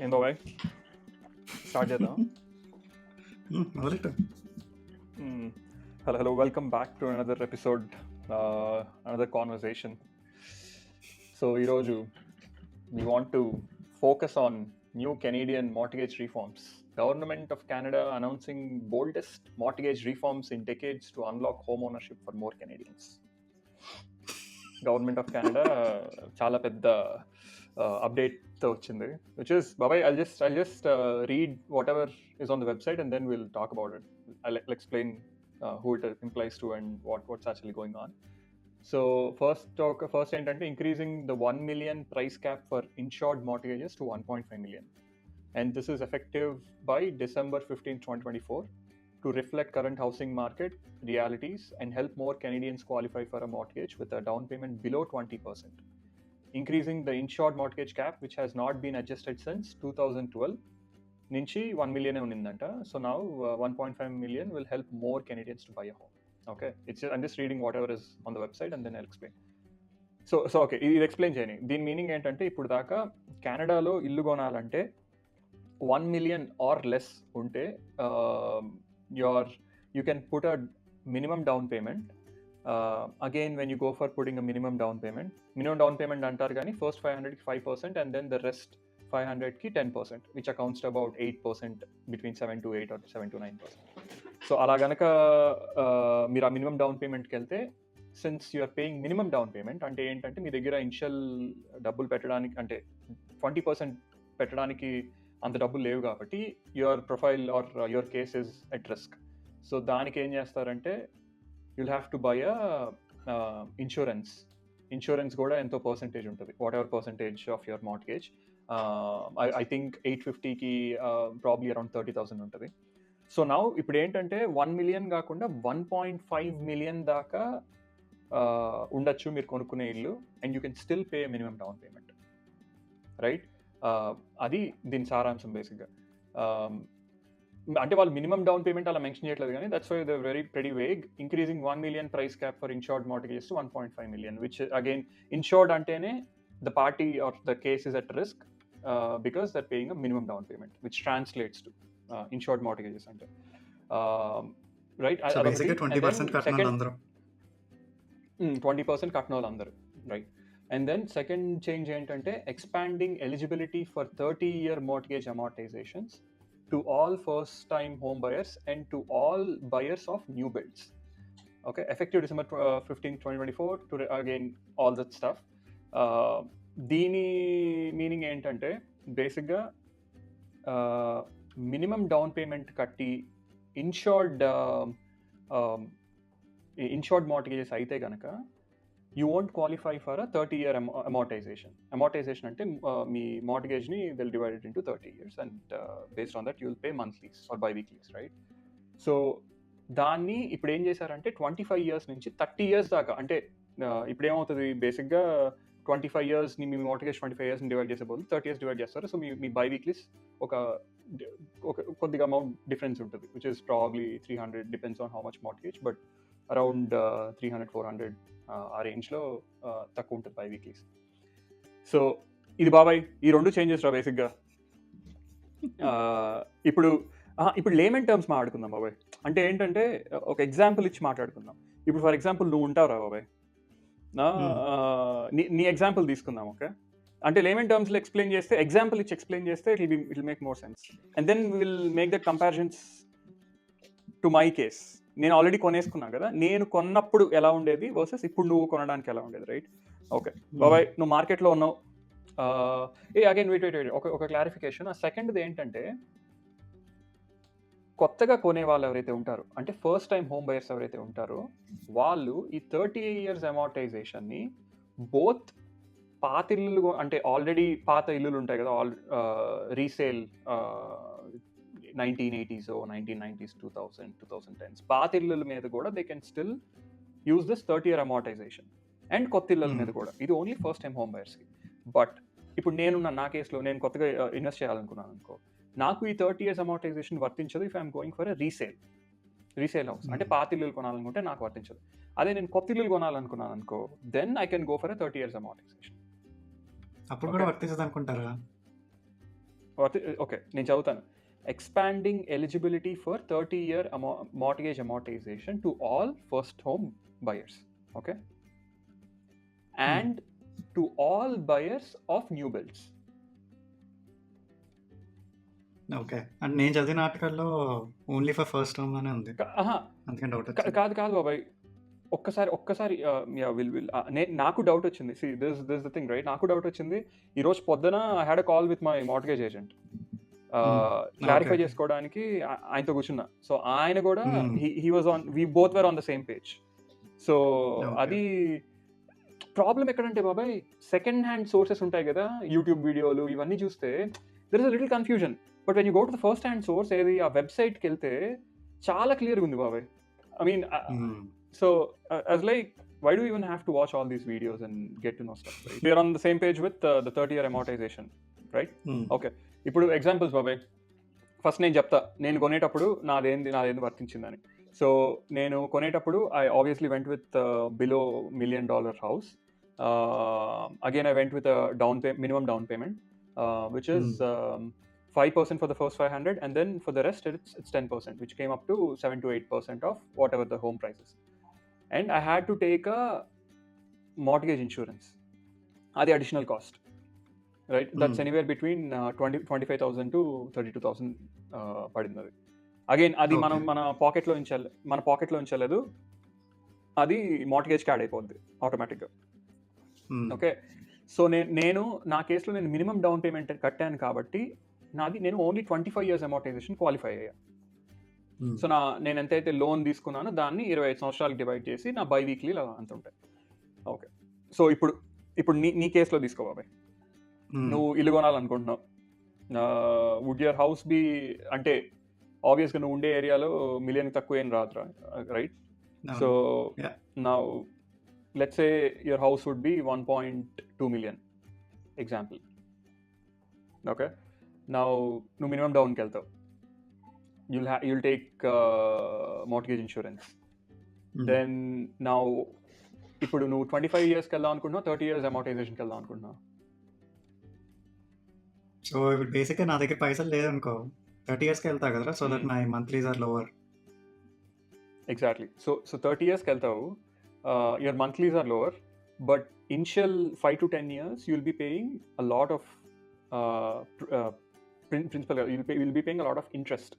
ఏం బాబాయ్ స్టార్ట్ చేద్దాం. మొదలెట్టు. Hello, welcome back to another episode, another conversation. So ఈరోజు we want to focus on new Canadian mortgage reforms. Government of Canada announcing boldest mortgage reforms in decades to unlock home ownership for more Canadians. Government of Canada చాలా పెద్ద update తో వచ్చింది, which is Babai, I'll just read whatever is on the website and then we'll talk about it. I'll explain who it implies to and what's actually going on. So first ఏంటంటే increasing the 1 million price cap for insured mortgages to 1.5 million, and this is effective by December 15, 2024 to reflect current housing market realities and help more Canadians qualify for a mortgage with a down payment below 20%. Increasing the insured mortgage cap, which has not been adjusted since 2012, నుంచి 1 million ఉన్నిందంట. So now 1.5 million will help more Canadians to buy a home. Okay, I'm just reading whatever is on the website and then I'll explain. So okay, ఇది explain చేయని. దీని meaning ఏంటంటే ఇప్పుడు దాకా కెనడాలో ఇల్లు కొనాలంటే 1 million or less ఉంటే you can put a minimum down payment. Again, when you go for putting a minimum down payment అంటారు కానీ ఫస్ట్ 500కి 5% and then the rest 500కి 10%, which accounts to about 8%, between 7 to 8 or 7 to 9%. So అలా గనక మీరు ఆ minimum down పేమెంట్కి వెళ్తే, since you're paying minimum down payment అంటే ఏంటంటే మీ దగ్గర ఇనిషియల్ డబ్బులు పెట్టడానికి అంటే 20% పెట్టడానికి అంత డబ్బులు లేవు కాబట్టి your profile or your case is at risk. So దానికి ఏం చేస్తారంటే you'll have to buy a insurance కూడా ఎంతో పర్సంటేజ్ ఉంటుంది, whatever percentage of your mortgage. I think 850కి ప్రాబ్లీ అరౌండ్ 30,000 ఉంటుంది. సో నౌ ఇప్పుడు ఏంటంటే 1 million కాకుండా 1.5 million దాకా ఉండొచ్చు మీరు కొనుక్కునే ఇల్లు, and you can still pay minimum down payment, right? అది దీని సారాంశం బేసిక్గా. అంటే వాళ్ళు మినిమం డౌన్ పేమెంట్ అలా మెన్షన్ చేయట్లేదు కానీ that's why they very vague. Increasing 1 million price cap for insured mortgages to 1.5 million, which again insured అంటేనే the party or the case is at risk because they're paying a minimum down payment, which translates to insured mortgages అంటే, right? 20% కట్టిన వాళ్ళందరూ 20% కట్టిన వాళ్ళందరూ, right? And then second change ఏంటంటే expanding eligibility for 30-year mortgage amortizations to all first-time home buyers and to all buyers of new builds. Okay, effective December 15, 2024 to again all that stuff. దీని meaning ఏంటంటే బేసిక్గా minimum down payment కట్టి insured మార్ట్గేజెస్ అయితే కనుక you won't qualify for a 30-year amortization. Amortization అంటే మీ మార్ట్గేజ్ని they'll divide it into 30 years and based on that you'll pay monthlies or bi-weeklies, right? So దాన్ని ఇప్పుడు ఏం చేశారంటే 25 years నుంచి 30 years దాకా, అంటే ఇప్పుడు ఏమవుతుంది బేసిక్గా 25 yearsని మీ మార్ట్గేజ్ 25 yearsని డివైడ్ చేసే బదులు 30 years డివైడ్ చేస్తారు. సో మీ బై-వీక్లీస్ ఒక కొద్దిగా అమౌంట్ డిఫరెన్స్ ఉంటుంది, which is probably 300, depends on how much mortgage, but around 300-400 ఆ రేంజ్లో తక్కువ ఉంటుంది బై-వీక్లీస్. సో ఇది బాబాయ్ ఈ రెండు చేంజెస్ రా బేసిక్గా. ఇప్పుడు లేమన్ టర్మ్స్ మాట్లాడుకుందాం బాబాయ్. అంటే ఏంటంటే ఒక ఎగ్జాంపుల్ ఇచ్చి మాట్లాడుకుందాం. ఇప్పుడు ఫర్ ఎగ్జాంపుల్ నువ్వు ఉంటావురా బాబాయ్, నీ ఎగ్జాంపుల్ తీసుకుందాం. ఓకే, అంటే లేమన్ టర్మ్స్లో ఎక్స్ప్లెయిన్ చేస్తే, ఎగ్జాంపుల్ ఇచ్చి ఎక్స్ప్లెయిన్ చేస్తే it will make more sense, and then will make that comparisons to my case. నేను ఆల్రెడీ కొనేసుకున్నాను కదా, నేను కొన్నప్పుడు ఎలా ఉండేది వర్సెస్ ఇప్పుడు నువ్వు కొనడానికి ఎలా ఉండేది, రైట్? ఓకే బాబాయ్, నువ్వు మార్కెట్లో ఉన్నావు. అగైన్ వెయిట్ ఒక క్లారిఫికేషన్. ఆ సెకండ్ది ఏంటంటే కొత్తగా కొనే వాళ్ళు ఎవరైతే ఉంటారో, అంటే ఫస్ట్ టైం హోమ్ బయర్స్ ఎవరైతే ఉంటారో, వాళ్ళు ఈ 30 years అమార్టైజేషన్ని బోత్ పాత ఇల్లులు అంటే ఆల్రెడీ పాత ఇల్లులు ఉంటాయి కదా, రీసేల్ 1980s, 1990s, 2000, 2010s పాత ఇళ్ళ మీద కూడా they can still use this 30-year amortization, and కొత్త ఇళ్ళ మీద కూడా. ఇది ఓన్లీ ఫస్ట్ టైం హోమ్ బయర్స్కి. బట్ ఇప్పుడు నా కేసులో నేను కొత్తగా ఇన్వెస్ట్ చేయాలనుకున్నాను అనుకో, నాకు ఈ 30 years అమార్టైజేషన్ వర్తించదు if I'm going for a resale house. అంటే పాత ఇల్లు కొనాలనుకుంటే నాకు వర్తించదు. అదే నేను కొత్త ఇల్లు కొనాలనుకున్నాను అనుకో, then I can go for a 30 years amortization. అప్పుడు కూడా వర్తించదు అనుకుంటారా? ఓకే, నేను చదువుతాను. Expanding eligibility for 30-year mortgage amortization to all first home buyers. Okay, and to all buyers of new builds. Okay. అంటే నేను చదివిన ఆర్టికల్‌లో ఓన్లీ ఫర్ ఫస్ట్ హోమ్ అనే ఉంది. అందుకని డౌట్ వచ్చింది. కాదు బాబాయ్, ఒక్కసారి నాకు డౌట్ వచ్చింది. See this the thing right, నాకు డౌట్ వచ్చింది ఈరోజు పొద్దున. I had a call with my mortgage agent clarify చేసుకోవడానికి. ఆయనతో కూర్చున్నా. సో ఆయన కూడా he was on, we both were on the same page. So అది ప్రాబ్లం ఎక్కడంటే బాబాయ్, సెకండ్ హ్యాండ్ సోర్సెస్ ఉంటాయి కదా, యూట్యూబ్ వీడియోలు ఇవన్నీ చూస్తే there is a little confusion. But when you go to the first hand source, ఏది ఆ వెబ్సైట్కి వెళ్తే చాలా క్లియర్గా ఉంది బాబాయ్. I mean, so as like, why do you even have to watch all these videos and get to know stuff, right? We are on the same page with the 30-year amortization, right? Okay, ఇప్పుడు examples బాబాయ్. First నేను చెప్తా, నేను కొనేటప్పుడు నాదేంది వర్తించిందని. So నేను కొనేటప్పుడు I obviously went with below $1 million house. Again I went with minimum down payment, which is 5% for the first 500, and then for the rest it's 10%, which came up to 7 to 8% of whatever the home price is. And I had to take a mortgage insurance. Adi additional cost, right? That's anywhere between 25,000 to 32,000 padindadi. Again, adi mana pocket lo unchaledu, adi mortgage card అయిపోద్ది automatic గా. Okay, so నేను నా కేసులో నేను minimum down payment కట్టాను కాబట్టి నేను only 25 years amortization qualify అయ్యా. సో నేను ఎంతైతే లోన్ తీసుకున్నానో దాన్ని 25 సంవత్సరాలకు డివైడ్ చేసి నా బై వీక్లీ అంత ఉంటాయి. ఓకే, సో ఇప్పుడు నీ కేసులో తీసుకో బాబాయ్. నువ్వు ఇల్లు కొనాలనుకుంటున్నావు. వుడ్ యువర్ హౌస్ బి, అంటే ఆబ్వియస్గా నువ్వు ఉండే ఏరియాలో $1 million తక్కువ ఏం రాదురా, right? So now let's say your house would be 1.2 million example. Okay, now నువ్వు మినిమం డౌన్కి వెళ్తావు. You'll take mortgage insurance. Then now ఇప్పుడు నువ్వు 25 years వెళ్దాం అనుకుంటున్నావు, 30 years amortizationకి వెళ్దాం అనుకుంటున్నావు. సో ఇప్పుడు బేసిక్గా నా దగ్గర పైసలు లేదనుకో, 30 yearsకి వెళ్తా కదరా, so that my monthlies are lower. Exactly. So 30 yearsకి వెళ్తావు, your monthlies are lower, but initial 5 to 10 years you'll be paying a lot of principal, you'll be paying a lot of interest.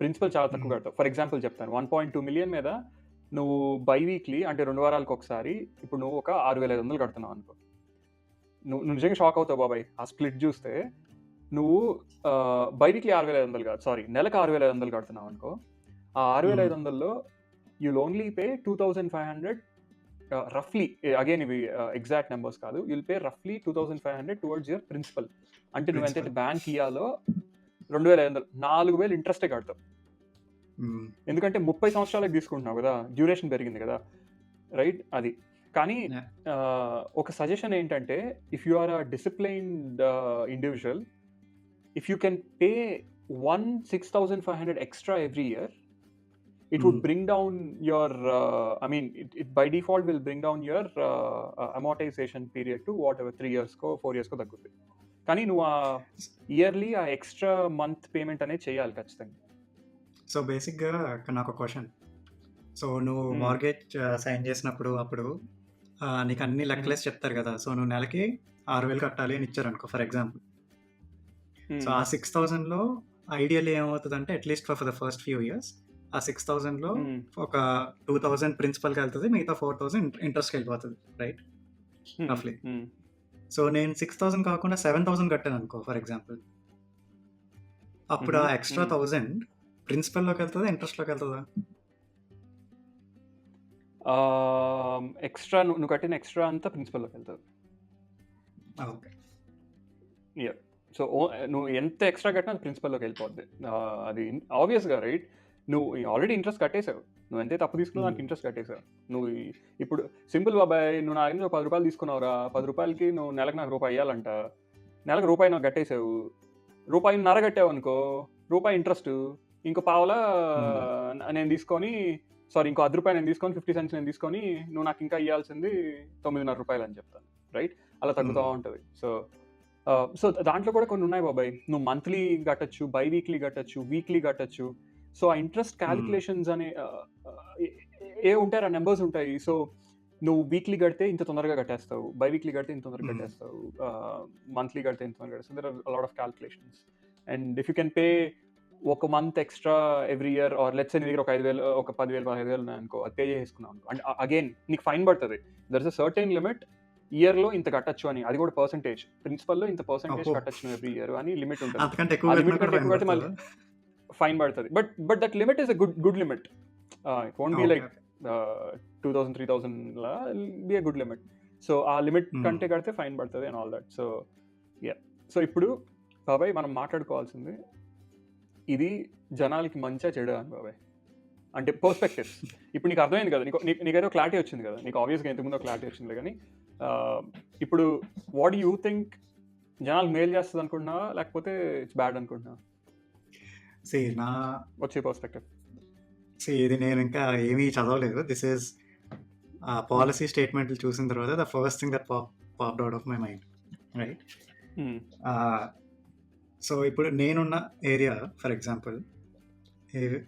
Principal చాలా తక్కువ కడతావు. For example చెప్తాను, 1.2 million మీద నువ్వు by weekly, అంటే 2 వారాలకు ఒకసారి, ఇప్పుడు నువ్వు ఒక 6,500 కడుతున్నావు అనుకో. నువ్వు నిజంగా షాక్ అవుతావు బాబాయ్ ఆ స్ప్లిట్ చూస్తే. నువ్వు బై వీక్లీ 6,500 కాదు, సారీ, నెలకు 6,500 కడుతున్నావు అనుకో. ఆ 6,500లో యుల్ ఓన్లీ పే 2,500 రఫ్లీ. అగైన్ ఇవి ఎగ్జాక్ట్ నెంబర్స్ కాదు, యుల్ పే రఫ్లీ 2,500 టువర్డ్స్ యువర్ ప్రిన్సిపల్. అంటే నువ్వు ఎంతైతే బ్యాంక్ ఇయ్యాలో 2,500, 4,000 ఇంట్రెస్టే కడతావు. ఎందుకంటే 30 సంవత్సరాలకు తీసుకుంటున్నావు కదా, డ్యూరేషన్ పెరిగింది కదా, రైట్? అది. కానీ ఒక సజెషన్ ఏంటంటే, if you are a disciplined individual, if you can pay 6,500 extra every year, it would bring down your it by default will bring down your amortization period to whatever 3 years ko 4 years ko తగ్గుతుంది. కానీ నువ్వు ఆ yearly ఆ extra month payment అనేది చేయాలి ఖచ్చితంగా. So బేసిక్గా నాకు క్వశ్చన్. సో నువ్వు మార్గేజ్ సైన్ చేసినప్పుడు అప్పుడు నీకు అన్ని లెక్కలేసి చెప్తారు కదా. సో నువ్వు నెలకి 6,000 కట్టాలి అని ఇచ్చారు అనుకో, ఫర్ ఎగ్జాంపుల్. సో ఆ 6,000లో ఐడియల్లీ ఏమవుతుంది అంటే, at least for the first few years ఆ 6,000లో ఒక 2,000 ప్రిన్సిపల్కి వెళ్తుంది, మిగతా 4,000 ఇంట్రెస్ట్కి వెళ్ళిపోతుంది, రైట్? రఫ్లీ. సో నేను 6,000 కాకుండా 7,000 కట్టాను అనుకో, ఫర్ ఎగ్జాంపుల్. అప్పుడు ఆ ఎక్స్ట్రా 1,000 ప్రిన్సిపల్లోకి వెళ్తుందా, ఇంట్రెస్ట్లోకి వెళ్తుందా? ఎక్స్ట్రా నువ్వు కట్టిన ఎక్స్ట్రా అంతా ప్రిన్సిపల్లోకి వెళ్తుంది. ఓకే. సో నువ్వు ఎంత ఎక్స్ట్రా కట్టినా అది ప్రిన్సిపల్లోకి వెళ్ళిపోద్ది. అది ఆబ్వియస్గా, రైట్? నువ్వు ఆల్రెడీ ఇంట్రెస్ట్ కట్టేసావు. నువ్వు ఎంతే తప్పు తీసుకున్నావు దానికి ఇంట్రెస్ట్ కట్టేసావు. నువ్వు ఇప్పుడు సింపుల్ బాబాయ్, నువ్వు నా దగ్గర 10 రూపాయలు తీసుకున్నావురా, 10 రూపాయలకి నువ్వు నెలకు నాకు రూపాయి ఇవ్వాలంట. నెలకు రూపాయి నాకు కట్టేసావు, రూపాయి కట్టావు అనుకో, రూపాయి ఇంట్రెస్ట్, ఇంకో పావలా నేను తీసుకొని, సారీ ఇంకో 10 రూపాయలు నేను తీసుకొని 50 cents నేను తీసుకొని, నువ్వు నాకు ఇంకా ఇవ్వాల్సింది 9.5 రూపాయలు అని చెప్తాను, రైట్? అలా తగ్గుతూ ఉంటుంది. సో సో దాంట్లో కూడా కొన్ని ఉన్నాయి బాబాయ్. నువ్వు మంత్లీ కట్టొచ్చు, బై వీక్లీ కట్టొచ్చు, వీక్లీ కట్టొచ్చు. సో ఆ ఇంట్రెస్ట్ క్యాలిక్యులేషన్స్ అనే ఏ ఉంటాయి, ఆ నెంబర్స్ ఉంటాయి. సో నువ్వు వీక్లీ కడితే ఇంత తొందరగా కట్టేస్తావు, బై వీక్లీ కడితే ఇంత తొందరగా కట్టేస్తావు, మంత్లీ కడితే ఇంత తొందరగా కట్టేస్తావు. There are lot of calculations. And if you can pay ఒక month extra every year, or let's నీ దగ్గర ఒక 5,000 ఒక 10,000 15,000 ఉన్నాయనుకో, అది పే చేసుకున్నావు అనుకో, అండ్ అగైన్ నీకు ఫైన్ పడుతుంది. There is a certain limit, ఇయర్లో ఇంత కట్టచ్చు అని. అది కూడా పర్సెంటేజ్, ప్రిన్సిపల్లో ఇంత పర్సెంటేజ్ కట్టచ్చు ఎవ్రీ ఇయర్ అని లిమిట్ ఉంటుంది. అంతకంటే ఆ లిమిట్ కంటే ఎక్కువ కడితే మళ్ళీ ఫైన్ పడుతుంది. But that limit is a good limit. It won't be like 2,000 3,000 law, be a good limit. So ఆ లిమిట్ కంటే కడితే ఫైన్ పడుతుంది and all that. So yeah, so ఇప్పుడు బాబాయ్ మనం మాట్లాడుకోవాల్సింది ఇది జనాలకి మంచిగా చెడు అని బాబాయ్, అంటే పర్స్పెక్టివ్స్. ఇప్పుడు నీకు అర్థమైంది కదా, నీకేదో క్లారిటీ వచ్చింది కదా, నీకు ఆబ్వియస్గా ఇంతకుముందు క్లారిటీ వచ్చింది కానీ ఇప్పుడు వాట్ యూ థింక్, జనాలు మేల్ చేస్తుంది అనుకుంటున్నావా లేకపోతే ఇట్స్ బ్యాడ్ అనుకుంటున్నావా? వచ్చే పర్స్పెక్టివ్ ఇది నేను ఇంకా ఏమీ చదవలేదు. దిస్ ఈజ్ పాలసీ స్టేట్మెంట్లు చూసిన తర్వాత the first thing that popped out of my mind, right? So ఇప్పుడు నేనున్న ఏరియా ఫర్ ఎగ్జాంపుల్,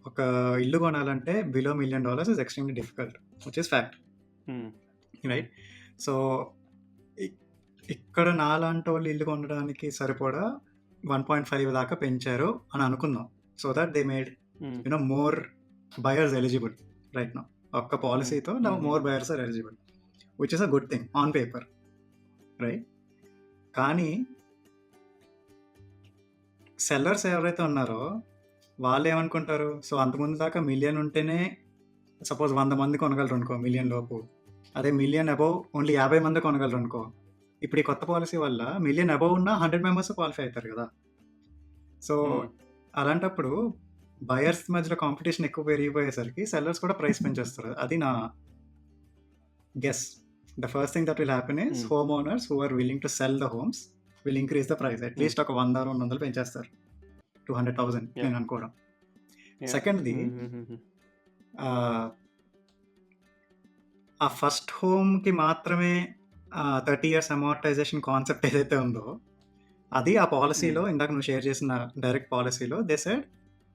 ఒక ఇల్లు కొనాలంటే below $1 million is extremely difficult, which is fact, right? So ఇక్కడ నాలాంటి వాళ్ళు ఇల్లు కొనడానికి సరిపడా 1.5 దాకా పెంచారు అని అనుకుందాం. So that they made more buyers eligible right now. ఒక్క పాలసీతో now more buyers are eligible, which is a good thing on paper, right? కానీ సెల్లర్స్ ఎవరైతే ఉన్నారో వాళ్ళు ఏమనుకుంటారు, సో అంతకుముందు దాకా మిలియన్ ఉంటేనే సపోజ్ 100 మంది కొనగలరు అనుకో మిలియన్ లోపు, అదే మిలియన్ అబౌవ్ ఓన్లీ 50 మంది కొనగలరు అనుకో. ఇప్పుడు ఈ కొత్త పాలసీ వల్ల మిలియన్ అబౌవ్ ఉన్న 100 మెంబర్స్ క్వాలిఫై అవుతారు కదా. సో అలాంటప్పుడు బయర్స్ మధ్యలో కాంపిటీషన్ ఎక్కువ పెరిగిపోయేసరికి సెల్లర్స్ కూడా ప్రైస్ పెంచేస్తారు. అది నా guess. The first thing that will happen is home owners who are willing to sell the homes will increase the price. At least ఒక 100-200 పెంచేస్తారు, 200,000 నేను అనుకోవడం. సెకండ్ది, ఆ ఫస్ట్ హోమ్కి మాత్రమే 30 years అమార్టైజేషన్ కాన్సెప్ట్ ఏదైతే ఉందో అది ఆ పాలసీలో ఇందాక నువ్వు షేర్ చేసిన డైరెక్ట్ పాలసీలో they said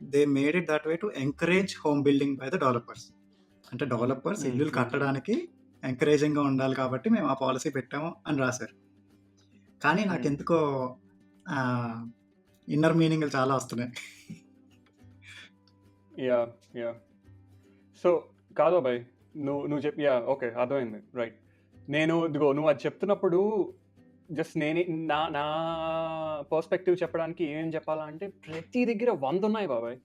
they made it that way to encourage home building by the developers. అంటే డెవలపర్స్ ఇల్లులు కట్టడానికి ఎంకరేజింగ్గా ఉండాలి కాబట్టి మేము ఆ పాలసీ పెట్టాము అని రాశారు. కానీ నాకెందుకో ఇన్నర్ మీనింగ్లు చాలా వస్తున్నాయి. యా యా సో కాదు బాయ్, నువ్వు చెప్పి యా ఓకే అర్థమైంది, రైట్. నేను ఇదిగో నువ్వు అది చెప్తున్నప్పుడు జస్ట్ నేనే నా పర్స్పెక్టివ్ చెప్పడానికి ఏం చెప్పాలంటే ప్రతి దగ్గర 100 ఉన్నాయి బాబాయ్.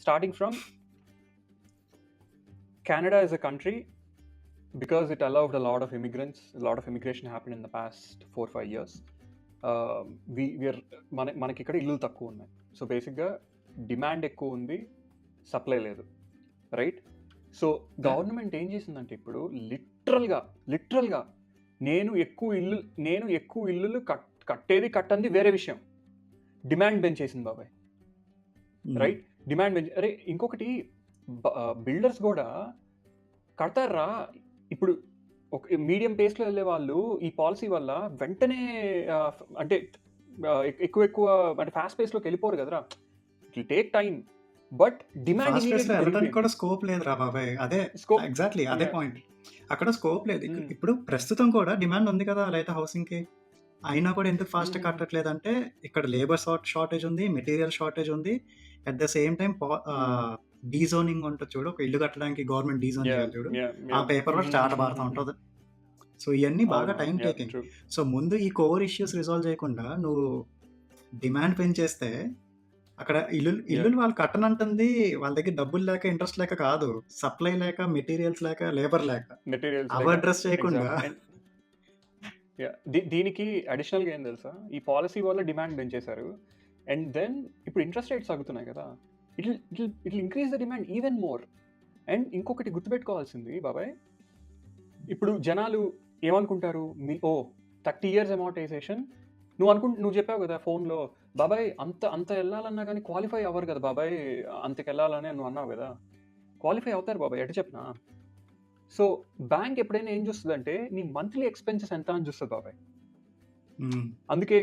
Starting from Canada is a country because it allowed a lot of immigrants, a lot of immigration happened in the past 4-5 years. మనకి ఇక్కడ ఇల్లు తక్కువ ఉన్నాయి. సో బేసిక్గా డిమాండ్ ఎక్కువ ఉంది, సప్లై లేదు, రైట్? సో గవర్నమెంట్ ఏం చేసిందంటే ఇప్పుడు లిటరల్గా నేను ఎక్కువ ఇల్లులు కట్టంది వేరే విషయం, డిమాండ్ పెంచేసింది బాబాయ్, రైట్? డిమాండ్ పెంచి అరే ఇంకొకటి బిల్డర్స్ కూడా కడతారా. ఇప్పుడు ఒక మీడియం పేస్లో వెళ్ళే వాళ్ళు ఈ పాలసీ వల్ల వెంటనే అంటే ఎక్కువ అంటే ఫాస్ట్ పేస్లోకి వెళ్ళిపోరు కదరా, it will take time. But demand కూడా స్కోప్ లేదురా బాబాయ్. అదే ఎగ్జాక్ట్లీ అదే పాయింట్, అక్కడ స్కోప్ లేదు. ఇప్పుడు ప్రస్తుతం కూడా డిమాండ్ ఉంది కదా లైట్ హౌసింగ్ కి, అయినా కూడా ఎందుకు ఫాస్ట్ కట్టట్లేదు అంటే ఇక్కడ లేబర్ షార్టేజ్ ఉంది, మెటీరియల్ షార్టేజ్ ఉంది. అట్ ద సేమ్ టైం డీజోనింగ్ ఉంటుంది చూడు, ఒక ఇల్లు కట్టడానికి గవర్నమెంట్ డీజోన్ చేయాలి చూడు, ఆ పేపర్ వర్క్ చాలా బాగా ఉంటుంది. సో ఇవన్నీ బాగా టైం టేకింగ్. సో ముందు ఈ కోర్ ఇష్యూస్ రిజాల్వ్ చేయకుండా నువ్వు డిమాండ్ పెంచేస్తే అక్కడ ఇల్లు వాళ్ళు కట్టనంటుంది వాళ్ళ దగ్గర డబ్బులు లేక ఇంట్రెస్ట్ లేక కాదు, సప్లై లేక, మెటీరియల్స్ లేక, లేబర్ లేక, అవి అడ్రస్ చేయకుండా. దీనికి అడిషనల్గా ఏం తెలుసా, ఈ పాలసీ వల్ల డిమాండ్ పెంచేశారు అండ్ దెన్ ఇప్పుడు ఇంట్రెస్ట్ రేట్స్ తగ్గుతున్నాయి కదా, it increase the demand even more. And ఇంకొకటి గుర్తుపెట్టుకోవాల్సింది బాబాయ్, ఇప్పుడు జనాలు ఏమనుకుంటారు, 30 years అమార్టైజేషన్ నువ్వు చెప్పావు కదా ఫోన్లో, బాబాయ్ అంత వెళ్ళాలన్నా కానీ క్వాలిఫై అవ్వరు కదా బాబాయ్, అంతకు వెళ్ళాలని నువ్వు అన్నావు కదా, క్వాలిఫై అవుతారు బాబాయ్ ఎటు చెప్పినా. సో బ్యాంక్ ఎప్పుడైనా ఏం చూస్తుంది అంటే నీ మంత్లీ ఎక్స్పెన్సెస్ ఎంత అని చూస్తుంది బాబాయ్. అందుకే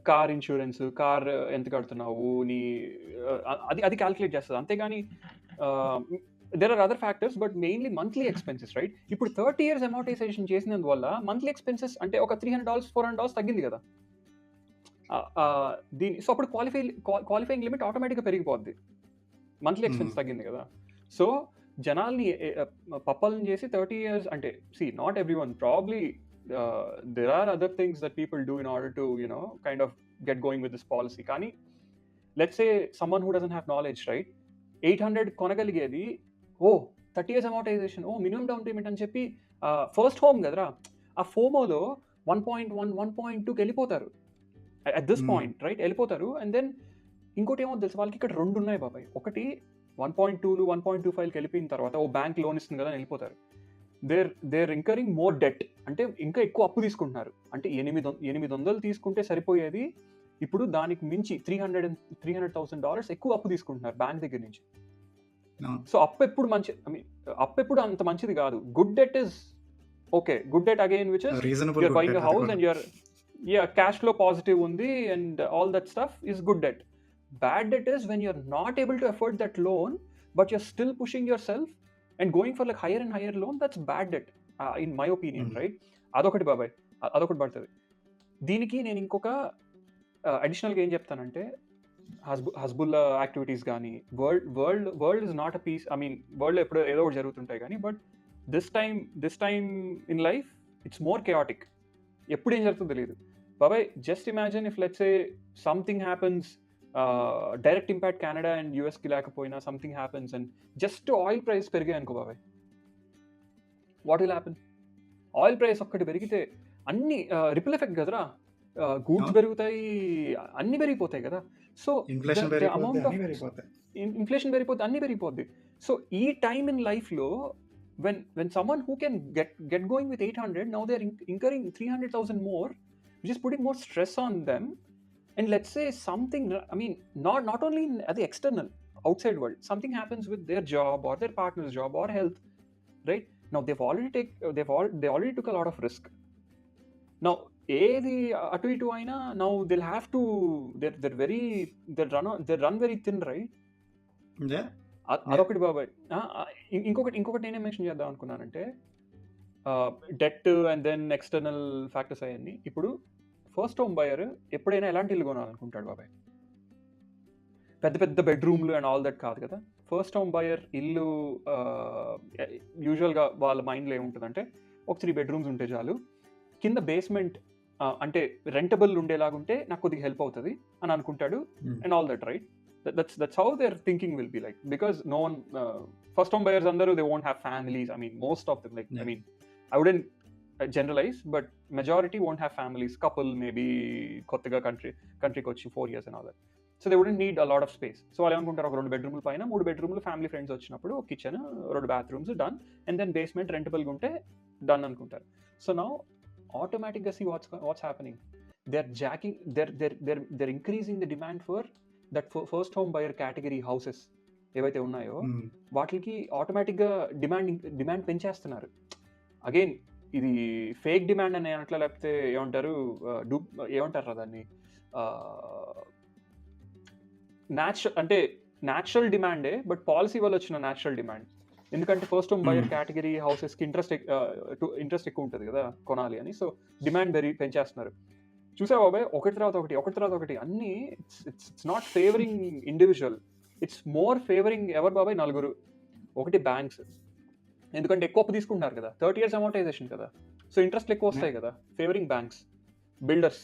కార్ ఇన్సూరెన్స్, కార్ ఎంత కడుతున్నావు, నీ అది అది క్యాలిక్యులేట్ చేస్తుంది. అంతేగాని there are other factors, but mainly monthly expenses, right? ఇప్పుడు 30 years అమౌంటైజేషన్ చేసినందువల్ల మంత్లీ ఎక్స్పెన్సెస్ అంటే ఒక $300 $400 తగ్గింది కదా. సో అప్పుడు క్వాలిఫైయింగ్ లిమిట్ ఆటోమేటిక్గా పెరిగిపోద్ది, మంత్లీ ఎక్స్పెన్స్ తగ్గింది కదా. సో జనాల్ని పప్పల్ని చేసి 30 years అంటే not every one, probably there are other things that people do in order to kind of get going with this policy. కానీ let's say someone who doesn't have knowledge, right, 800 కొనగలిగేది 30 years amortization, minimum down payment అని చెప్పి first home కదరా, ఆ ఫోమోలో 1.1 1.2కి వెళ్ళిపోతారు at this point, right? వెళ్ళిపోతారు. And then ఇంకోటి ఏమో తెలుసు, వాళ్ళకి ఇక్కడ 2 ఉన్నాయి బాబాయ్. ఒకటి 1.2లు 1.25కి వెళ్ళిపోయిన తర్వాత బ్యాంక్ లోన్ ఇస్తుంది కదా అని వెళ్ళిపోతారు. దేర్ ఇంకరింగ్ మోర్ డెట్, అంటే ఇంకా ఎక్కువ అప్పు తీసుకుంటున్నారు. అంటే 800 తీసుకుంటే సరిపోయేది, ఇప్పుడు దానికి మించి $300,000 ఎక్కువ అప్పు తీసుకుంటున్నారు బ్యాంక్ దగ్గర నుంచి. సో అప్పు ఎప్పుడు అంత మంచిది కాదు. Good debt is okay, good debt again which is you're buying a house and you're cash flow positive ఉంది and all that stuff is good debt. Bad debt is when you're not able to afford that loan but you're still pushing yourself and going for like higher and higher loan, that's bad debt in my opinion, right? అదొకటి బాబాయ్, అదొకటి పడుతుంది. దీనికి నేను ఇంకొక అడిషనల్గా ఏం చెప్తానంటే, హస్బుల్లా యాక్టివిటీస్ కానీ, world is not a peace. World ఎప్పుడో ఏదో ఒకటి జరుగుతుంటాయి కానీ, but this time in life it's more chaotic. ఎప్పుడు ఏం జరుగుతుందో తెలియదు బాబాయ్. Just imagine if let's say something happens, direct impact Canada and యూఎస్కి లేకపోయినా something happens and just oil price పెరిగాయి అనుకో బాబాయ్, what will happen? Oil price ఒక్కటి పెరిగితే అన్ని రిపిల్ ఎఫెక్ట్ కదరా, గూడ్స్ పెరుగుతాయి, అన్ని పెరిగిపోతాయి కదా. సో ఇన్ఫ్లేషన్ పెరిగిపోతే అన్ని పెరిగిపోద్ది. సో ఈ టైమ్ ఇన్ లైఫ్లో when someone who can get going with 800, now they're incurring 300,000 more, which is putting more stress on them. And let's say something, not only in the external outside world, something happens with their job or their partner's job or health, right? Now they already took a lot of risk. Now ఏది అటు ఇటు అయినా, now they'll have to they run very thin, right? అదొకటి బాబాయ్. ఇంకొకటి నేనే mention చేద్దాం అనుకున్నానంటే, debt and then external factors అవన్నీ. ఇప్పుడు ఫస్ట్ హోమ్ బయర్ ఎప్పుడైనా ఎలాంటి ఇల్లు కొనాలనుకుంటాడు బాబాయ్? పెద్ద పెద్ద బెడ్రూమ్లు అండ్ ఆల్ దట్ కాదు కదా. ఫస్ట్ హోమ్ బయర్ ఇల్లు యూజువల్గా వాళ్ళ మైండ్లో ఏముంటుందంటే, ఒక 3 bedrooms ఉంటే చాలు, కింద బేస్మెంట్ అంటే రెంటబుల్ ఉండేలాగుంటే నాకు కొద్దిగా హెల్ప్ అవుతుంది అని అనుకుంటాడు and all that, right? That's how their thinking will be like, because no one first home buyers andaru, they won't have families. Most of them, like, I wouldn't generalize, but majority won't have families. Couple maybe kottaga country kochi 4 years and all that, so they wouldn't need a lot of space. So వాళ్ళు అనుకుంటారు, ఒక 2 bedroomలు పైన 3 bedroomలు family friends వచ్చినప్పుడు, kitchen 2 bathrooms done, and then basement rentable ఉంటే done అనుకుంటారు. So now automatically see what's happening. They're increasing the demand for that first home buyer category houses ఏవైతే ఉన్నాయో వాటికి ఆటోమేటిక్గా డిమాండ్ పెంచేస్తున్నారు. అగైన్ ఇది ఫేక్ డిమాండ్ అని అట్లా, లేకపోతే ఏమంటారు దాన్ని, న్యాచురల్ డిమాండే, బట్ పాలసీ వల్ల వచ్చిన న్యాచురల్ డిమాండ్. ఎందుకంటే ఫస్ట్ హోమ్ బయర్ కేటగిరీ హౌసెస్కి ఇంట్రెస్ట్ ఎక్కువ ఉంటుంది కదా కొనాలి అని, సో డిమాండ్ పెంచేస్తున్నారు. చూసావా బాబాయ్, ఒకటి తర్వాత ఒకటి అన్నీ. It's not favouring individual, it's more favouring ఎవరు బాబాయ్? నలుగురు. ఒకటి బ్యాంక్స్, ఎందుకంటే ఎక్కువ అప్పు తీసుకుంటున్నారు కదా, 30 years అమౌంటైజేషన్ కదా, సో ఇంట్రెస్ట్లు ఎక్కువ వస్తాయి కదా, ఫేవరింగ్ బ్యాంక్స్. బిల్డర్స్,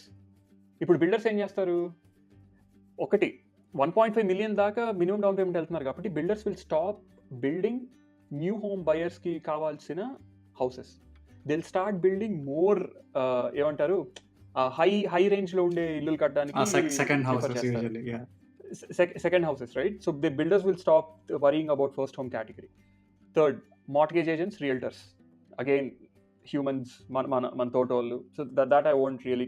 ఇప్పుడు బిల్డర్స్ ఏం చేస్తారు, 1.5 million దాకా మినిమం డౌన్ పేమెంట్ వెళ్తున్నారు కాబట్టి builders will stop building new home బయర్స్కి కావాల్సిన houses. They will start building more ఏమంటారు, హై రేంజ్ లో ఉండే ఇల్లులు కట్టడానికి second houses, right? So the builders will stop worrying about first home category. Third, mortgage agents, realtors, again humans, మన తోటోళ్ళు. So that I won't really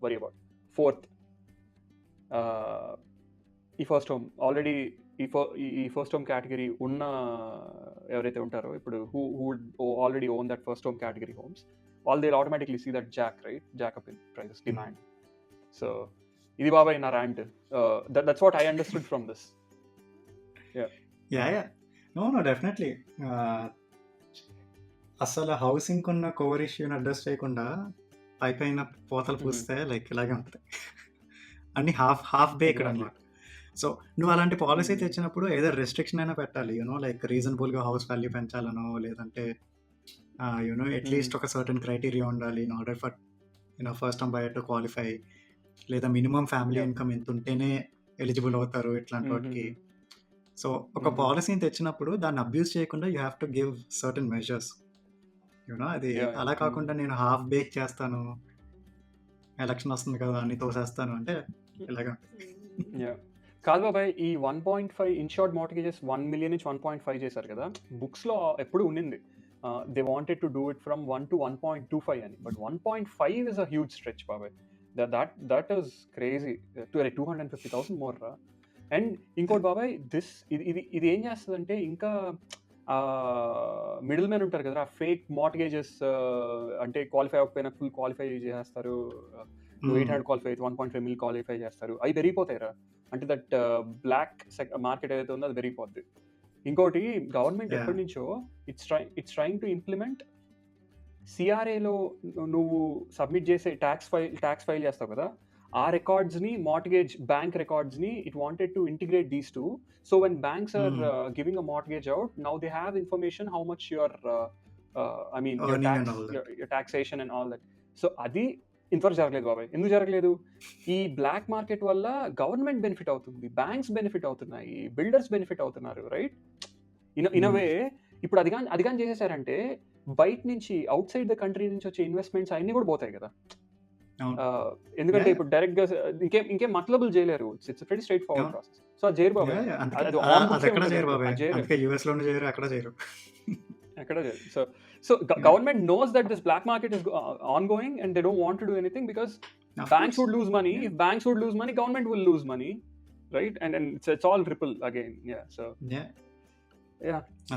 worry about. Fourth, ఈ first home already ఈ first home category ఉన్న ఎవరైతే ఉంటారో ఇప్పుడు, who already own that first home category homes, they'll automatically see that jack up in prices, demand. So ఇది బాబాయ్ నా rant. That's what I understood from this. Yeah no definitely అసలు housing ఉన్న core ఇష్యూని అడ్రస్ చేయకుండా పైన పోతలు పూస్తే like ఇలాగే ఉంటుంది. అన్ని హాఫ్ బేక్డ్ అనమాట. సో నువ్వు అలాంటి పాలసీ తెచ్చినప్పుడు ఏదో రెస్ట్రిక్షన్ అయినా పెట్టాలి, యూనో లైక్ రీజనబుల్గా హౌస్ వాల్యూ పెంచాలనో, లేదంటే యూనో అట్లీస్ట్ ఒక సర్టన్ క్రైటీరియా ఉండాలి in order for you know first time buyer to qualify, లేదా మినిమం ఫ్యామిలీ ఇన్కమ్ ఎంత ఉంటేనే ఎలిజిబుల్ అవుతారు ఇట్లాంటి వాటికి. సో ఒక పాలసీని తెచ్చినప్పుడు దాన్ని అబ్యూస్ చేయకుండా you have to give certain measures, you know. అది అలా కాకుండా నేను హాఫ్ బేక్ చేస్తాను, ఎలక్షన్ వస్తుంది కదా అని తోసేస్తాను అంటే ఇలాగా. కాదు బాబాయ్, ఈ 1.5 ఇన్షార్ట్ మార్టిగేజెస్ 1 million నుంచి 1.5 చేశారు కదా, బుక్స్లో ఎప్పుడు ఉండింది they wanted to do it from 1 to 1.25 అని. But 1.5 is a huge stretch బాబాయ్. That is crazy. 250,000 మోర్ రా. అండ్ ఇంకోటి బాబాయ్, ఇది ఏం చేస్తుందంటే, ఇంకా మిడిల్ మ్యాన్ ఉంటారు కదా, ఫేక్ మార్టిగేజెస్, అంటే క్వాలిఫై అవ్వకపోయినా ఫుల్ క్వాలిఫై చేస్తారు. 800 క్వాలిఫై అయితే 1.5 million క్వాలిఫై చేస్తారు. అవి పెరిగిపోతాయి రా. అంటే దట్ బ్లాక్ మార్కెట్ ఏదైతే ఉందో అది పెరిగిపోద్ది. ఇంకోటి, గవర్నమెంట్ ఎప్పటి నుంచో ఇట్స్ ట్రైంగ్ టు ఇంప్లిమెంట్ సిఆర్ఏలో నువ్వు సబ్మిట్ చేసే ట్యాక్స్ ఫైల్ చేస్తావు కదా, ఆ రికార్డ్స్ని, మార్టిగేజ్ బ్యాంక్ రికార్డ్స్ని, it wanted to integrate these two. So when banks are giving a mortgage out, now they have information how much your taxation and all that. So అది ఇంతవరకు జరగలేదు బాబాయ్. ఎందుకు జరగలేదు? ఈ బ్లాక్ మార్కెట్ వల్ల గవర్నమెంట్ బెనిఫిట్ అవుతుంది, బ్యాంక్స్ బెనిఫిట్ అవుతున్నాయి, బిల్డర్స్ బెనిఫిట్ అవుతున్నారు, రైట్? ఇన్ అ వే ఇప్పుడు అది కానీ చేసేసారంటే బయట నుంచి, అవుట్ సైడ్ ద కంట్రీ నుంచి వచ్చే ఇన్వెస్ట్మెంట్స్ అన్నీ కూడా పోతాయి కదా. ఎందుకంటే ఇప్పుడు డైరెక్ట్ గా ఇంకేం మతలబుల్ చేయలేరు. It's very straight forward process. So అది చేయరు బాబాయ్. ఎక్కడ చేయరు. So government knows that this black market is ongoing and they don't want to do anything because banks would lose money. If banks would lose money, government will lose money, right? And it's all ripple again. So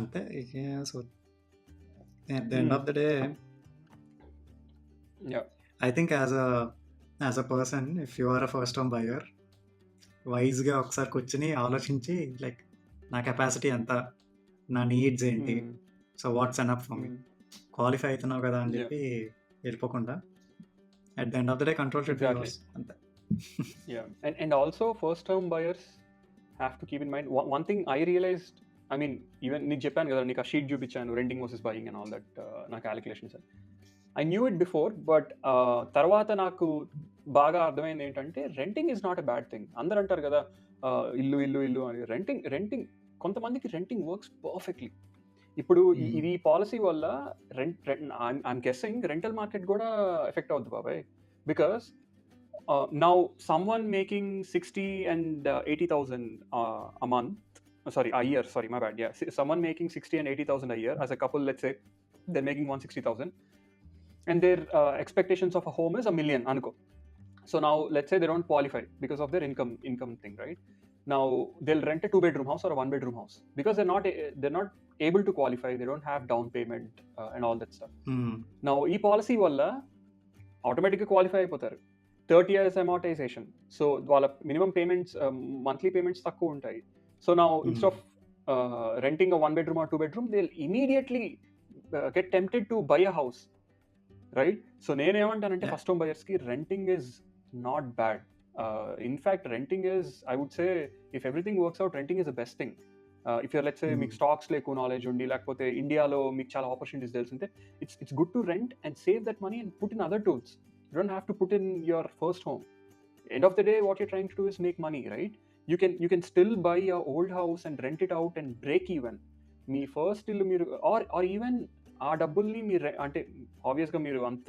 ante so at the end of the day, I think as a person, if you are a first time buyer, wise గా ఒకసారి కూర్చుని ఆలోచించి, like నా capacity ఎంత, నా needs ఏంటి, so what's enough for me, qualify అవుతున్నావు కదా అని చెప్పి వెళ్ళిపోకుండా, at the end of the day control should be yours, అంతే. And also first term buyers have to keep in mind one thing I realized. I mean, even నీకు చెప్పాను కదా, నీకు ఆ షీట్ చూపించాను, renting versus buying and all that, నా calculations. I knew it before, but తర్వాత నాకు బాగా అర్థమైంది ఏంటంటే, renting is not a bad thing. అందరు అంటారు కదా ఇల్లు అని. రెంటింగ్ కొంతమందికి రెంటింగ్ వర్క్స్ పర్ఫెక్ట్లీ. ఇప్పుడు ఇది పాలసీ వల్ల ఐఎమ్ గెస్సింగ్ రెంటల్ మార్కెట్ కూడా ఎఫెక్ట్ అవుతుంది బాబాయ్. Because now someone making 60 and 80,000 a month, a year, my bad, someone making 60 and 80,000 a year as a couple, let's say they're making 160,000 and their expectations of a home is $1 million anko. So now let's say they don't qualify because of their income thing, right? Now they'll rent a 2-bedroom house or a 1-bedroom house because they're not able to qualify, they don't have down payment and all that stuff. Now ee policy valla automatic ga qualify ayipotaru. 30 years amortization, so wala minimum payments, monthly payments takku untayi. So now instead of renting a 1-bedroom or 2-bedroom, they'll immediately get tempted to buy a house, right? So nenu emantanante first home buyers ki renting is not bad. In fact, renting is, I would say, if everything works out, renting is the best thing. If you're, let's say, మీకు stocks ఎక్కువ knowledge ఉండి, లేకపోతే ఇండియాలో మీకు చాలా opportunities తెలుసుంటే, it's good to rent and save that money and put in other tools. You don't have to put in your first home. End of the day, what you're trying to do is make money, right? You can still buy your old house and rent it out and break even. Me first ఇల్లు మీరు or even ఆ డబ్బుల్ని మీరు, అంటే ఆబ్వియస్గా మీరు అంత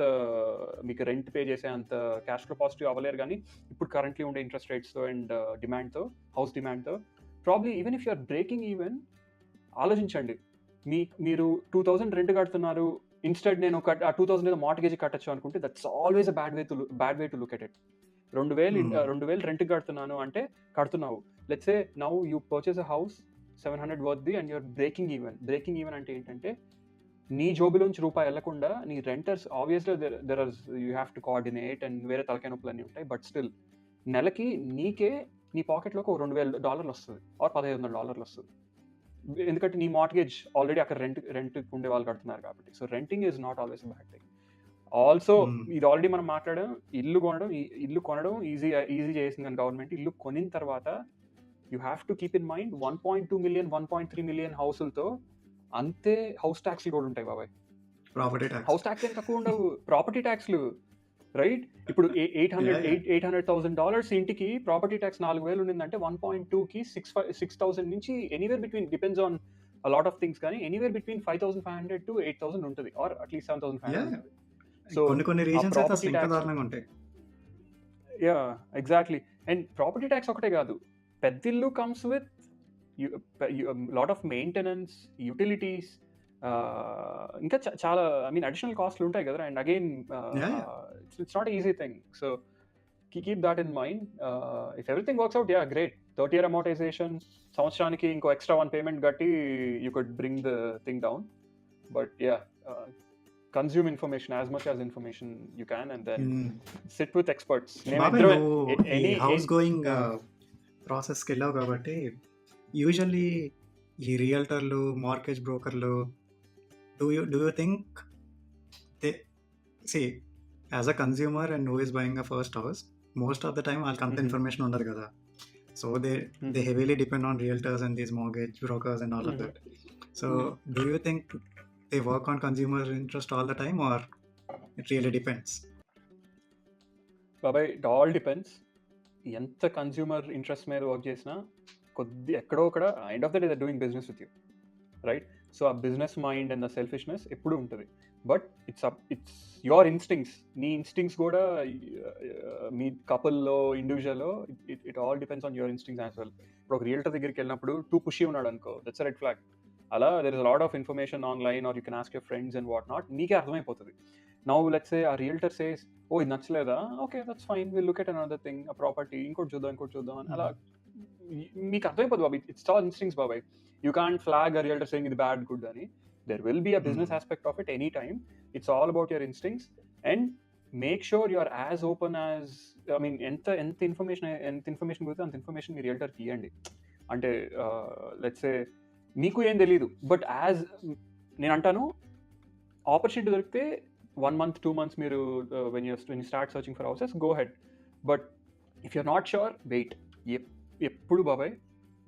మీకు రెంట్ పే చేసే అంత క్యాష్ ఫ్లో పాజిటివ్ అవ్వలేరు, కానీ ఇప్పుడు కరెంట్లీ ఉండే ఇంట్రెస్ట్ రేట్స్తో అండ్ డిమాండ్తో, హౌస్ డిమాండ్తో, probably even if you're breaking even, ఆలోచించండి, మీరు 2,000 రెంట్ కడుతున్నారు, ఇన్స్టెడ్ నేను ఆ 2,000 ఏదో మార్టిగేజ్ కట్టచ్చు అనుకుంటే, that's always a bad way to look at it. 2,000 rent కడుతున్నాను అంటే కడుతున్నావు. Let's say now you purchase a house 700 worth the and you're breaking even అంటే ఏంటంటే నీ జోబులోంచి రూపాయి వెళ్ళకుండా నీ renters obviously there are you have to coordinate and వేరే తలకాయ నొప్పులు అన్నీ ఉంటాయి. బట్ స్టిల్ నెలకి నీకే నీ పాకెట్లోకి ఒక $2,000 వస్తుంది ఆర్ $1,500 వస్తుంది. ఎందుకంటే నీ మార్ట్గేజ్ ఆల్రెడీ అక్కడ రెంట్ ఉండే వాళ్ళు కడుతున్నారు కాబట్టి. So renting is not always bad thing. Also ఇది ఆల్రెడీ మనం మాట్లాడాం, ఇల్లు కొనడం ఈజీ చేసిందని గవర్నమెంట్. ఇల్లు కొనిన తర్వాత you have to keep in mind 1.2 million 1.3 million హౌసులతో అంతే హౌస్ ట్యాక్స్లు కూడా ఉంటాయి బాబాయ్. ప్రాపర్టీ ట్యాక్స్ హౌస్ ట్యాక్స్ ఏం తక్కువ ఉండవు, ప్రాపర్టీ ట్యాక్స్లు రైట్. ఇప్పుడు $800,000 ఇంటికి ప్రాపర్టీ ట్యాక్స్ 4,000 ఉండిందంటే 1.2కి 6,000 నుంచి anywhere between, depends on a lot of things, కానీ ఎనీవేర్ బిట్వీన్ 5,500 to 8,000 ఉంటుంది, ఆర్ అట్లీస్ట్ 7,500 ఉంటుంది. సో కొన్ని ఆ రీజన్స్ అయితే అసలు ప్రాపర్టీ ఇంకా ట్యాక్స్, దారుణంగా ఉంటాయి. Yeah exactly. And property tax ఒకటే కాదు, పెద్దిల్లు comes with lot of maintenance, utilities, ఇంకా చాలా ఐ మీన్ అడిషనల్ కాస్ట్లు ఉంటాయి కదా. And again it's not easy thing. So keep that in mind. If everything works out, yeah great. 30 year amortization, సంవత్సరానికి ఇంకో ఎక్స్ట్రా 1 payment కట్టి you could bring the thing down. But yeah, consume information as much as information you can, and then SIT with experts. బాబాయ్ నువ్వు ఈ house going ప్రాసెస్కి వెళ్ళావు కాబట్టి usually ఈ రియల్టర్లు, mortgage బ్రోకర్లు, do you think they C as a consumer and who is buying a first house, most of the time వాళ్ళకి అంత information ఉండదు కదా. So they heavily depend on realtors and these mortgage brokers and all of that. So do you think they work on consumer interest all the time, or it really depends? బాబాయ్ it all depends. ఎంత consumer interest మీద work చేసినా కొద్ది ఎక్కడో ఒకడ end of the day they doing business with you, right? So ఆ business mind and the selfishness ఎప్పుడు ఉంటుంది. But it's your instincts. నీ ఇన్స్టింక్ట్స్ కూడా మీ కపుల్లో, ఇండివిజువల్లో, it all depends on your instincts as well. ఇప్పుడు ఒక రియల్టర్ దగ్గరికి వెళ్ళినప్పుడు టూ పుషీ ఉన్నాడు అనుకో, దట్స్ రెడ్ ఫ్లాగ్. అలా there is lot of information online, or you can ask your friends and what not. నీకే అర్థమైపోతుంది. నౌ లెట్స్ సే ఆ రియల్టర్ సేస్, ఓ ఇది నచ్చలేదా, okay that's fine, will look at another thing, ఆ property ఇంకోటి చూద్దాం అని అలా మీకు అర్థమైపోతుంది బాబాయ్. ఇట్స్ ఆల్ ఇన్స్టింక్ట్స్ బాబాయ్. You can't flag a realtor saying it's bad, good ani. There will be a business aspect of it anytime. It's all about your instincts, and make sure you are as open as, I mean, ఎంత information గురించి అంత information మీ రియల్టర్కి ఇవ్వండి. అంటే let's say మీకు ఏం తెలీదు, but as నేను అంటాను, ఆపర్చునిటీ దొరికితే 1 month 2 months మీరు when you start searching for houses, go ahead. But if you're not sure, wait. ఎప్పుడు బాబాయ్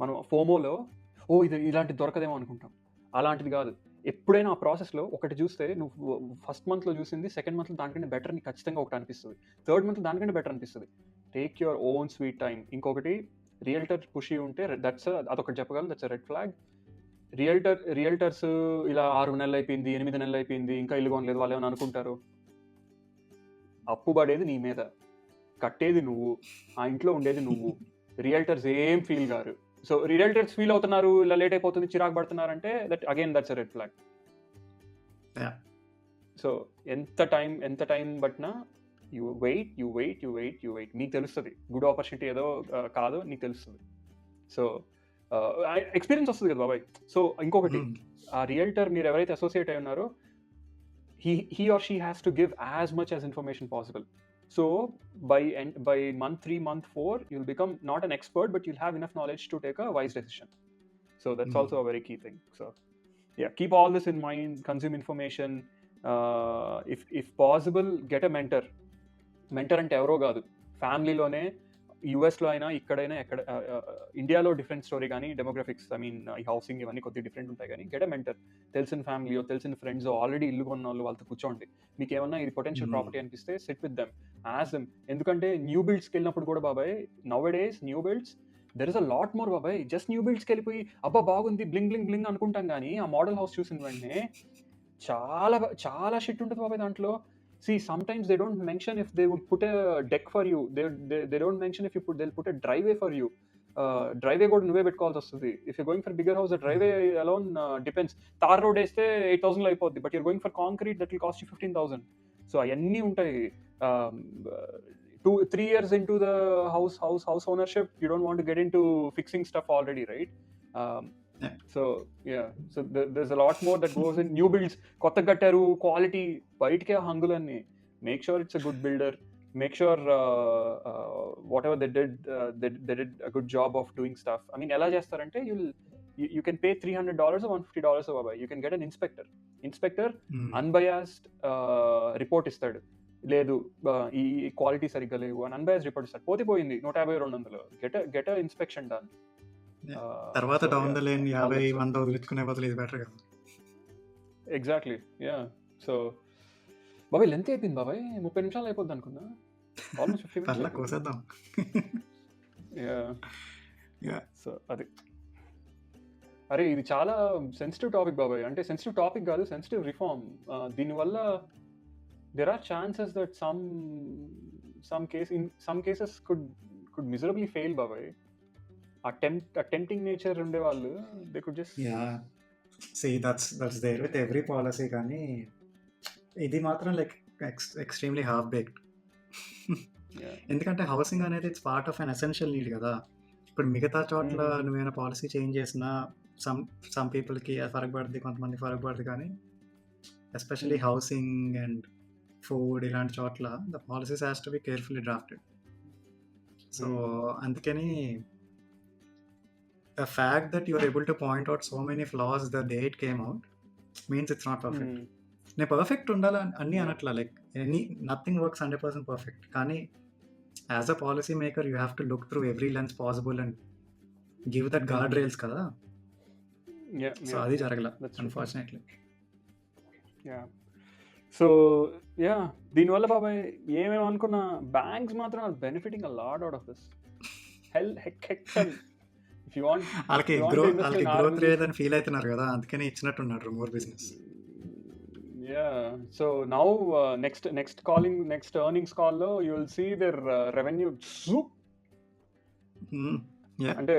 మనం ఫోమోలో ఇది ఇలాంటి దొరకదేమో అనుకుంటాం. అలాంటిది కాదు. ఎప్పుడైనా ఆ ప్రాసెస్లో ఒకటి చూస్తే, నువ్వు ఫస్ట్ మంత్లో చూసింది సెకండ్ మంత్లో దానికంటే బెటర్ నీకు ఖచ్చితంగా ఒకటి అనిపిస్తుంది, థర్డ్ మంత్లో దానికంటే బెటర్ అనిపిస్తుంది. Take your own sweet time. ఇంకొకటి, రియల్టర్ పుషి ఉంటే అదొకటి చెప్పగలను, దట్స్ రెడ్ ఫ్లాగ్. రియల్టర్స్ ఇలా 6 నెలలు అయిపోయింది, 8 నెలలు అయిపోయింది, ఇంకా ఇల్లు కొనలేదు, వాళ్ళు ఏమైనా అనుకుంటారు. అప్పు పడేది నీ మీద, కట్టేది నువ్వు, ఆ ఇంట్లో ఉండేది నువ్వు. రియల్టర్స్ ఏం feel car. So realtors feel అవుతున్నారు, ఇలా లేట్ అయిపోతుంది, చిరాకు పడుతున్నారంటే దట్స్ రెడ్ ఫ్లాగ్. సో ఎంత టైం బట్టినా యూ వెయిట్. నీకు తెలుస్తుంది గుడ్ ఆపర్చునిటీ ఏదో కాదో నీకు తెలుస్తుంది. సో ఎక్స్పీరియన్స్ వస్తుంది కదా బాబాయ్. సో ఇంకొకటి, ఆ రియల్టర్ మీరు ఎవరైతే అసోసియేట్ అయి ఉన్నారో, he or she has to give as much as information possible. So by month 3, month 4, you'll become not an expert, but you'll have enough knowledge to take a wise decision. So that's also a very key thing. So yeah, keep all this in mind. Consume information. If possible, get a mentor అంటే ఎవరో కాదు, ఫ్యామిలీలోనే, యూఎస్లో అయినా ఇక్కడైనా, ఎక్కడ ఇండియాలో different story, కానీ demographics, I mean ఈ హౌసింగ్ ఇవన్నీ కొద్దిగా డిఫరెంట్ ఉంటాయి. కానీ గెట్ ఎ మెంటర్, తెలిసిన ఫ్యామిలీయో తెలిసిన ఫ్రెండ్సో ఆల్రెడీ ఇల్లు కొన్న వాళ్ళు, వాళ్ళతో కూర్చోండి. మీకు ఏమన్నా ఇది పొటెన్షియల్ ప్రాపర్టీ అనిపిస్తే SIT with them, as them. ఎందుకంటే న్యూ బిల్డ్స్కి వెళ్ళినప్పుడు కూడా బాబాయ్, now days new builds there is a lot more బాబాయ్. జస్ట్ న్యూ బిల్డ్స్కి వెళ్ళిపోయి అబ్బా బాగుంది బ్లింగ్ అనుకుంటాం, కానీ ఆ మోడల్ హౌస్ చూసిన వెంటనే చాలా షిట్ ఉంటుంది బాబాయ్ దాంట్లో. See, sometimes they don't mention if they would put a deck for you. They don't mention if they'll put a driveway for you. Driveway కూడా నువ్వే పెట్టుకోవాల్సి వస్తుంది. If you're going for bigger house, the driveway alone depends. Tar road వేస్తే 8,000 అయిపోద్ది, but you're going for concrete, that will cost you 15,000. So అవన్నీ ఉంటాయి. 2-3 years into the house ownership, you don't want to get into fixing stuff already, right? Yeah. So yeah, so there's a lot more that goes in new builds. కొత్త కట్టారు, quality బయటకే హంగులన్నీ. Make sure it's a good builder, make sure whatever they did a good job of doing stuff. I mean ఎలా చేస్తారంటే you can pay $300 or $150 over. You can get an inspector unbiased report ఇస్తాడు. లేదు ఈ quality సరిగ్గా లేవు అని unbiased report ఇస్తాడు. పోయింది 150-200. Get inspection done. తర్వాత డౌన్ ద లేన్ 50-100 వదిలించుకునే బదులు ఇది బెటర్ కదా. Exactly, yeah. సో బాబాయ్ లెంత్ అయిపోయింది బాబాయ్, 30 నిమిషాలు అయిపోద్ది అనుకున్నా. ఆల్మోస్ట్ 50 పర్లా కోసేద్దాం. సో అది, అరే ఇది చాలా సెన్సిటివ్ టాపిక్ బాబాయ్. అంటే సెన్సిటివ్ టాపిక్ కాదు, సెన్సిటివ్ రిఫార్మ్. దీనివల్ల there are chances that some cases could miserably fail బాబాయ్. Attempting nature ఉండే వాళ్ళు, they could just see that's there with every policy. కానీ ఇది మాత్రం లైక్ ఎక్స్ట్రీమ్లీ హాఫ్ బేక్డ్. ఎందుకంటే హౌసింగ్ అనేది it's part of an essential need కదా. ఇప్పుడు మిగతా చోట్ల నువ్వేమైనా పాలసీ చేంజ్ చేసినా సమ్ పీపుల్కి ఫరక్ పడుతుంది, కొంతమంది ఫరక్ పడుతుంది. కానీ ఎస్పెషల్లీ హౌసింగ్ అండ్ ఫుడ్ ఇలాంటి చోట్ల the policies has to be carefully drafted. So అందుకని the fact that you're able to point out so many flaws the day it came out means it's not perfect. నేను perfect ఉండాలని అన్నీ అనట్లా, like nothing works 100% perfect. కానీ as a policy maker you have to look through every lens possible and give that guardrails కదా. So అది జరగల unfortunately. So yeah, దీనివల్ల బాబాయ్ ఏమేమి అనుకున్నా బ్యాంక్స్ మాత్రం are benefiting a lot out of this. If you want, వాళ్ళకి growth లేదని ఫీల్ అవుతున్నారు కదా, అందుకని ఇచ్చినట్టున్నారు more business. So now next earnings కాల్లో you will see their revenues up. అంటే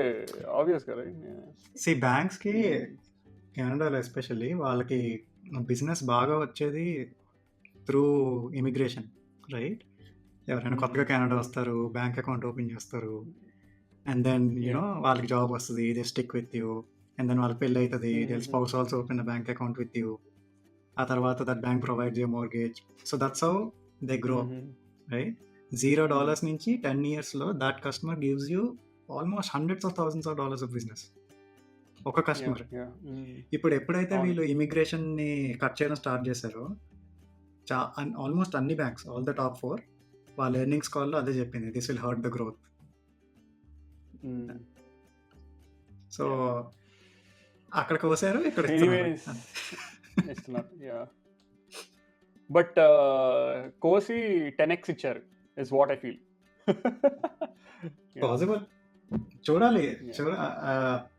ఆబ్వియస్ కదా. సి బ్యాంక్స్కి కెనడాలో ఎస్పెషల్లీ వాళ్ళకి బిజినెస్ బాగా వచ్చేది త్రూ ఇమిగ్రేషన్, రైట్? ఎవరైనా కొత్తగా కెనడా వస్తారు, బ్యాంక్ అకౌంట్ ఓపెన్ చేస్తారు, అండ్ దెన్ యూనో వాళ్ళకి జాబ్ వస్తుంది, they stick with you, and then వాళ్ళకి పెళ్ళి అవుతుంది, they spouse also open the bank account with you. ఆ తర్వాత that bank provides you mortgage. So that's how they grow, right? $0 నుంచి 10 yearsలో that customer gives you almost hundreds of thousands of dollars of business. ఒక customer. ఇప్పుడు ఎప్పుడైతే వీళ్ళు ఇమిగ్రేషన్ని cut చేయడం స్టార్ట్ చేశారో ఆల్మోస్ట్ అన్ని బ్యాంక్స్, ఆల్ ద టాప్ 4 వాళ్ళ ఎర్నింగ్స్ కాల్లో అదే చెప్పింది, this will hurt the growth. So అక్కడికి వస్తారు, ఇక్కడ బట్ కోసి 10x ఇచ్చారు is what I feel. Possible. చూడాలి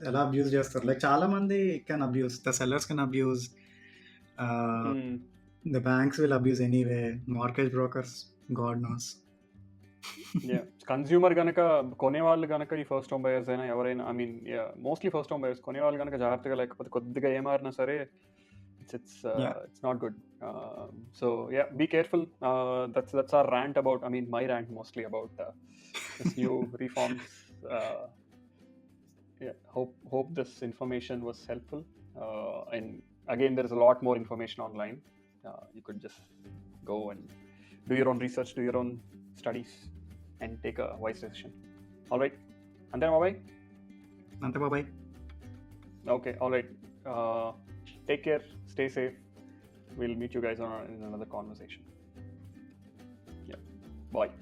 ఎలా అబ్యూజ్ చేస్తారు. లైక్ చాలా మంది can abuse, the sellers can abuse, the banks will abuse anyway, mortgage brokers, God knows. Consumer కనుక కొనేవాళ్ళు కనుక, ఈ ఫస్ట్ హోమ్ బయర్స్ అయినా ఎవరైనా, I mean mostly first home buyers కొనేవాళ్ళు కనుక జాగ్రత్తగా లేకపోతే కొద్దిగా ఏమారినా సరే it's not good. So yeah, be careful. That's our rant about, I mean my rant mostly about this new reforms. Yeah, hope this information was helpful. And again, there is a lot more information online. You could just go and do your own research, do your own studies, and take a wise decision. All right, ante bye. Okay, all right. Take care, stay safe. We'll meet you guys in another conversation. Yeah, bye.